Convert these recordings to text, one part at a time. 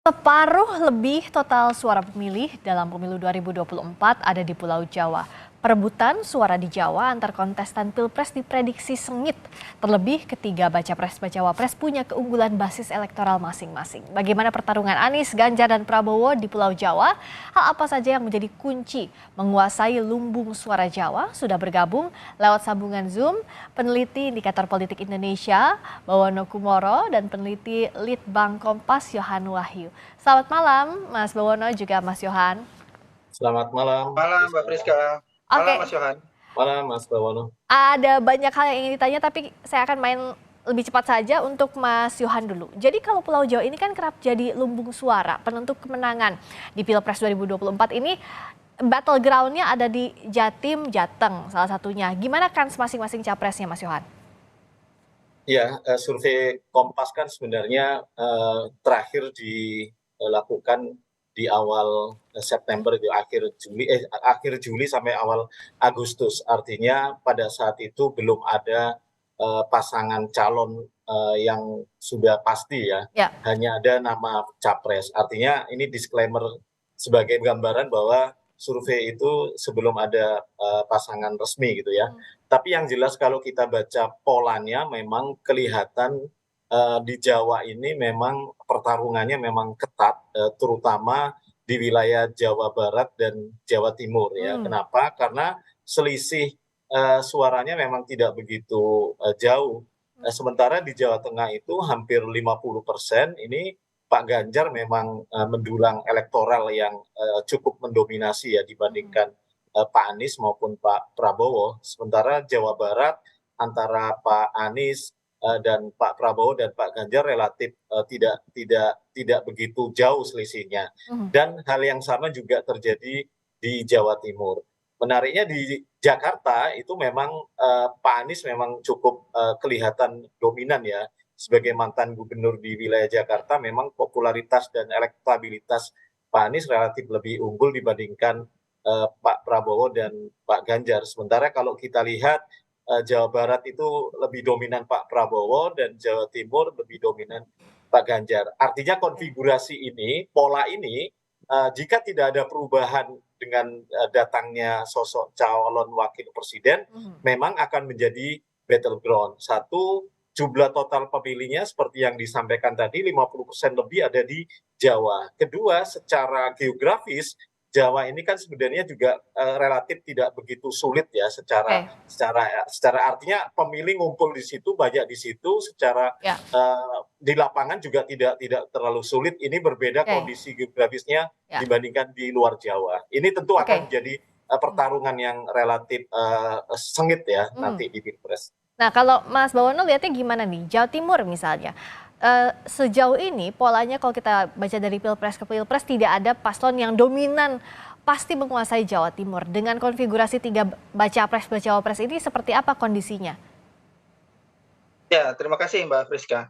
Separuh lebih total suara pemilih dalam pemilu 2024 ada di Pulau Jawa. Perebutan suara di Jawa antar kontestan Pilpres diprediksi sengit. Terlebih ketiga baca pres-bacawa pres punya keunggulan basis elektoral masing-masing. Bagaimana pertarungan Anies, Ganjar, dan Prabowo di Pulau Jawa? Hal apa saja yang menjadi kunci menguasai lumbung suara Jawa? Sudah bergabung lewat sambungan Zoom peneliti Indikator Politik Indonesia Bawono Kumoro dan peneliti Litbang Kompas Yohan Wahyu. Selamat malam Mas Bawono juga Mas Yohan. Selamat malam. Malam Mbak Friska. Oke, Malam Mas Yohan. Malam Mas Bawono. ada banyak hal yang ingin ditanya tapi saya akan main lebih cepat saja untuk Mas Yohan dulu. Jadi kalau Pulau Jawa ini kan kerap jadi lumbung suara penentu kemenangan di Pilpres 2024 ini. Battleground-nya ada di Jatim, Jateng salah satunya. Gimana kan masing-masing capresnya Mas Yohan? Ya, survei Kompas kan sebenarnya terakhir dilakukan di awal September, itu akhir Juli sampai awal Agustus. Artinya pada saat itu belum ada pasangan calon yang sudah pasti ya. Ya. Hanya ada nama capres. Artinya ini disclaimer sebagai gambaran bahwa survei itu sebelum ada pasangan resmi gitu ya. Tapi yang jelas kalau kita baca polanya memang kelihatan di Jawa ini memang pertarungannya memang ketat, terutama di wilayah Jawa Barat dan Jawa Timur ya. Kenapa? Karena selisih suaranya memang tidak begitu jauh. Sementara di Jawa Tengah itu hampir 50%, ini Pak Ganjar memang mendulang elektoral yang cukup mendominasi ya dibandingkan Pak Anies maupun Pak Prabowo. Sementara Jawa Barat antara Pak Anies dan Pak Prabowo dan Pak Ganjar relatif tidak begitu jauh selisihnya. Dan hal yang sama juga terjadi di Jawa Timur. Menariknya di Jakarta itu memang Pak Anies memang cukup kelihatan dominan ya. Sebagai mantan gubernur di wilayah Jakarta, memang popularitas dan elektabilitas Pak Anies relatif lebih unggul dibandingkan Pak Prabowo dan Pak Ganjar. Sementara kalau kita lihat Jawa Barat itu lebih dominan Pak Prabowo dan Jawa Timur lebih dominan Pak Ganjar. Artinya konfigurasi ini, pola ini, jika tidak ada perubahan dengan datangnya sosok calon wakil presiden, memang akan menjadi battleground. Satu, jumlah total pemilihnya seperti yang disampaikan tadi 50% lebih ada di Jawa. Kedua, secara geografis Jawa ini kan sebenarnya juga relatif tidak begitu sulit ya secara artinya pemilih ngumpul di situ, banyak di situ, secara di lapangan juga tidak terlalu sulit. Ini berbeda kondisi geografisnya dibandingkan di luar Jawa. Ini tentu akan menjadi pertarungan yang relatif sengit ya nanti di Pilpres. Nah, kalau Mas Bawono lihatnya gimana nih? Jawa Timur misalnya, sejauh ini polanya kalau kita baca dari Pilpres ke Pilpres tidak ada paslon yang dominan pasti menguasai Jawa Timur. Dengan konfigurasi tiga baca pres-bacawa pres ini seperti apa kondisinya? Ya, terima kasih Mbak Friska.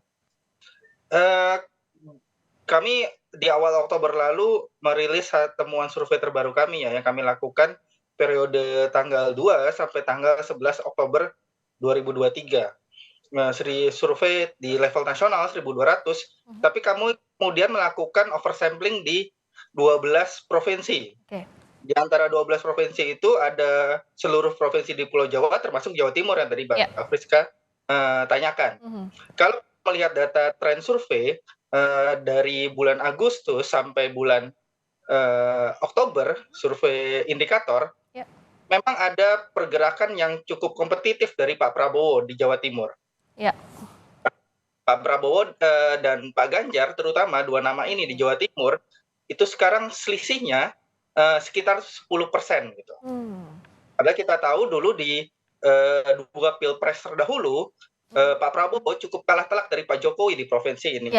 Kami di awal Oktober lalu merilis temuan survei terbaru kami ya, yang kami lakukan periode tanggal 2 sampai tanggal 11 Oktober 2023. Survei di level nasional 1.200, tapi kamu kemudian melakukan oversampling di 12 provinsi. Di antara 12 provinsi itu ada seluruh provinsi di Pulau Jawa termasuk Jawa Timur yang tadi Mbak Friska tanyakan. Kalau melihat data tren survei dari bulan Agustus sampai bulan Oktober, survei indikator, memang ada pergerakan yang cukup kompetitif dari Pak Prabowo di Jawa Timur. Pak Prabowo dan Pak Ganjar, terutama dua nama ini di Jawa Timur, itu sekarang selisihnya sekitar 10% gitu. Padahal kita tahu dulu di dua pilpres terdahulu, Pak Prabowo cukup kalah telak dari Pak Jokowi di provinsi ini.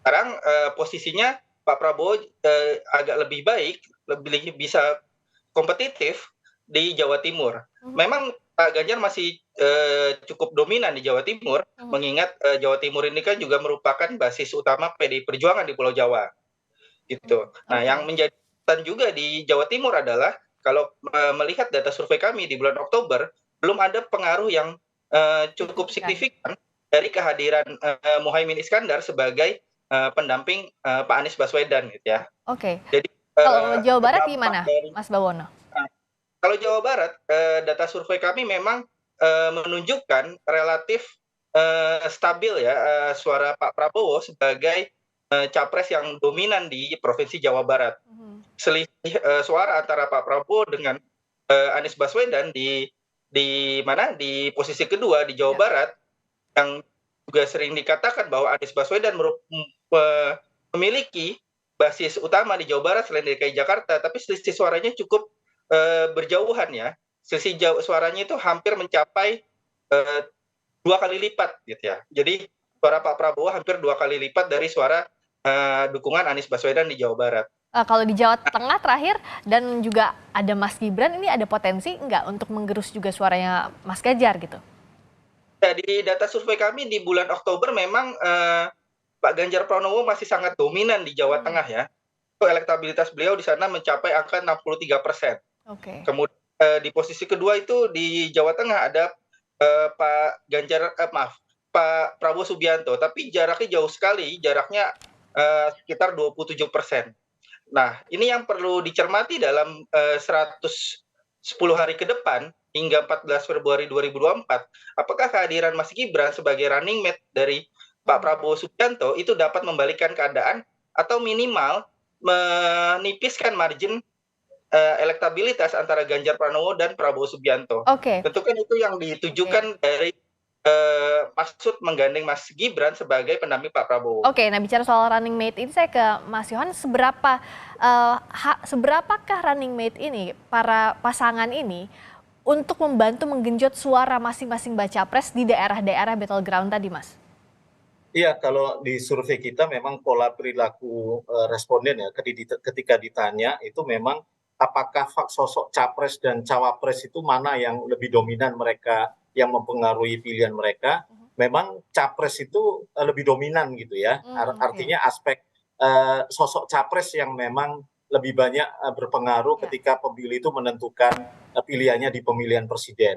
Sekarang posisinya Pak Prabowo agak lebih baik, lebih bisa kompetitif di Jawa Timur. Memang Pak Ganjar masih cukup dominan di Jawa Timur, mengingat Jawa Timur ini kan juga merupakan basis utama PDI Perjuangan di Pulau Jawa. Gitu. Nah, yang menjadi catatan juga di Jawa Timur adalah kalau melihat data survei kami di bulan Oktober, belum ada pengaruh yang cukup signifikan dari kehadiran Muhaimin Iskandar sebagai pendamping Pak Anies Baswedan gitu ya. Oke. Jadi Kalau Jawa Barat dampak gimana, dari Mas Bawono? kalau Jawa Barat, data survei kami memang menunjukkan relatif stabil ya suara Pak Prabowo sebagai capres yang dominan di Provinsi Jawa Barat. Selisih suara antara Pak Prabowo dengan Anies Baswedan di mana di posisi kedua di Jawa Ya. Barat, yang juga sering dikatakan bahwa Anies Baswedan memiliki basis utama di Jawa Barat selain DKI Jakarta, tapi selisih suaranya cukup berjauhan ya. Selisih suaranya itu hampir mencapai 2 kali lipat gitu ya. Jadi suara Pak Prabowo hampir 2 kali lipat dari suara dukungan Anies Baswedan di Jawa Barat. Kalau di Jawa Tengah terakhir dan juga ada Mas Gibran, ini ada potensi nggak untuk menggerus juga suaranya Mas Ganjar gitu? Ya, di data survei kami di bulan Oktober memang Pak Ganjar Pranowo masih sangat dominan di Jawa Tengah ya. Elektabilitas beliau di sana mencapai angka 63%. Oke. Kemudian di posisi kedua itu di Jawa Tengah ada Pak Prabowo Subianto, tapi jaraknya jauh sekali, jaraknya sekitar 27%. Nah, ini yang perlu dicermati dalam 110 hari ke depan hingga 14 Februari 2024, apakah kehadiran Mas Gibran sebagai running mate dari Pak Prabowo Subianto itu dapat membalikkan keadaan atau minimal menipiskan margin elektabilitas antara Ganjar Pranowo dan Prabowo Subianto. Oke. Tentu kan itu yang ditujukan dari maksud menggandeng Mas Gibran sebagai pendamping Pak Prabowo. Oke, nah bicara soal running mate ini saya ke Mas Yohan, seberapakah running mate ini, para pasangan ini, untuk membantu menggenjot suara masing-masing baca pres di daerah-daerah battleground tadi, Mas? Iya, kalau di survei kita memang pola perilaku responden ya, ketika ditanya itu memang apakah sosok capres dan cawapres itu mana yang lebih dominan mereka yang mempengaruhi pilihan mereka, memang capres itu lebih dominan gitu ya. Artinya aspek sosok capres yang memang lebih banyak berpengaruh ketika pemilih itu menentukan pilihannya di pemilihan presiden.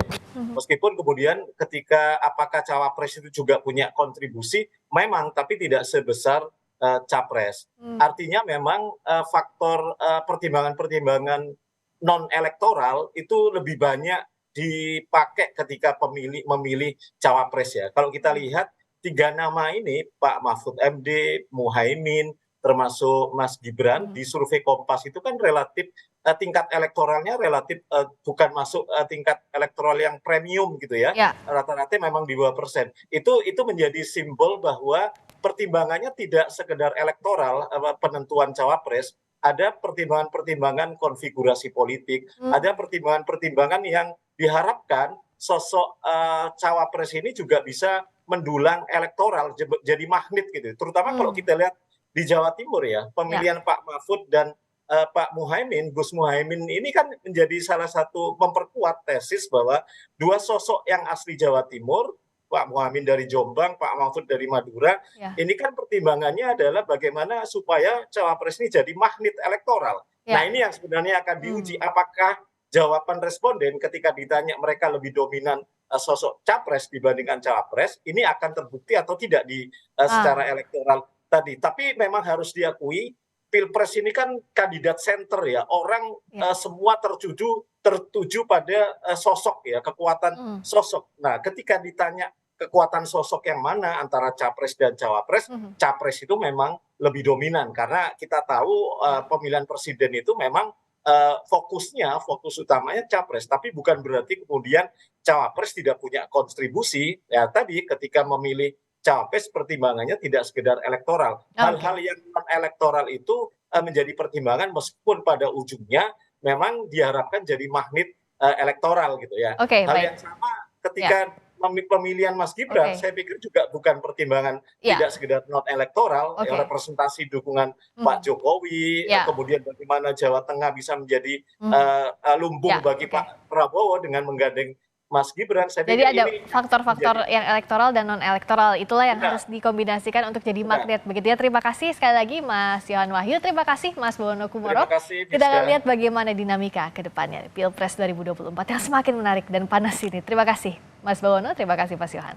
Meskipun kemudian ketika apakah cawapres itu juga punya kontribusi, memang, tapi tidak sebesar capres. Artinya memang faktor pertimbangan-pertimbangan non elektoral itu lebih banyak dipakai ketika memilih cawapres ya. Kalau kita lihat 3 nama ini, Pak Mahfud MD, Muhaimin, termasuk Mas Gibran, di survei Kompas itu kan relatif tingkat elektoralnya relatif bukan masuk tingkat elektoral yang premium gitu ya. Rata-rata memang di bawah persen. Itu menjadi simbol bahwa pertimbangannya tidak sekedar elektoral penentuan cawapres, ada pertimbangan-pertimbangan konfigurasi politik, ada pertimbangan-pertimbangan yang diharapkan sosok cawapres ini juga bisa mendulang elektoral, jadi magnet gitu. Terutama kalau kita lihat di Jawa Timur ya, pemilihan Pak Mahfud dan Pak Muhaimin, Gus Muhaimin ini kan menjadi salah satu memperkuat tesis bahwa dua sosok yang asli Jawa Timur, Pak Muhaimin dari Jombang, Pak Mahfud dari Madura, ini kan pertimbangannya adalah bagaimana supaya cawapres ini jadi magnet elektoral. Nah ini yang sebenarnya akan diuji, apakah jawaban responden ketika ditanya mereka lebih dominan sosok capres dibandingkan cawapres, ini akan terbukti atau tidak di secara elektoral tadi. Tapi memang harus diakui, Pilpres ini kan kandidat center ya, orang semua tertuju pada sosok ya, kekuatan sosok. Nah ketika ditanya kekuatan sosok yang mana antara capres dan cawapres, capres itu memang lebih dominan karena kita tahu pemilihan presiden itu memang fokus utamanya capres, tapi bukan berarti kemudian cawapres tidak punya kontribusi. Ya tadi ketika memilih cawapres pertimbangannya tidak sekedar elektoral. Hal-hal yang non elektoral itu menjadi pertimbangan meskipun pada ujungnya memang diharapkan jadi magnet elektoral gitu ya. Hal yang sama ketika pemilihan Mas Gibran, saya pikir juga bukan pertimbangan tidak sekedar non elektoral, representasi dukungan Pak Jokowi, kemudian bagaimana Jawa Tengah bisa menjadi lumbung bagi Pak Prabowo dengan menggandeng Mas Gibran. Jadi ada faktor-faktor yang elektoral dan non elektoral, itulah yang harus dikombinasikan untuk jadi magnet begitu ya. Terima kasih sekali lagi Mas Yohan Wahyu, terima kasih Mas Bawono Kumoro. Kita akan lihat bagaimana dinamika ke depannya Pilpres 2024 yang semakin menarik dan panas ini. Terima kasih Mas Bawono, terima kasih Mas Yohan.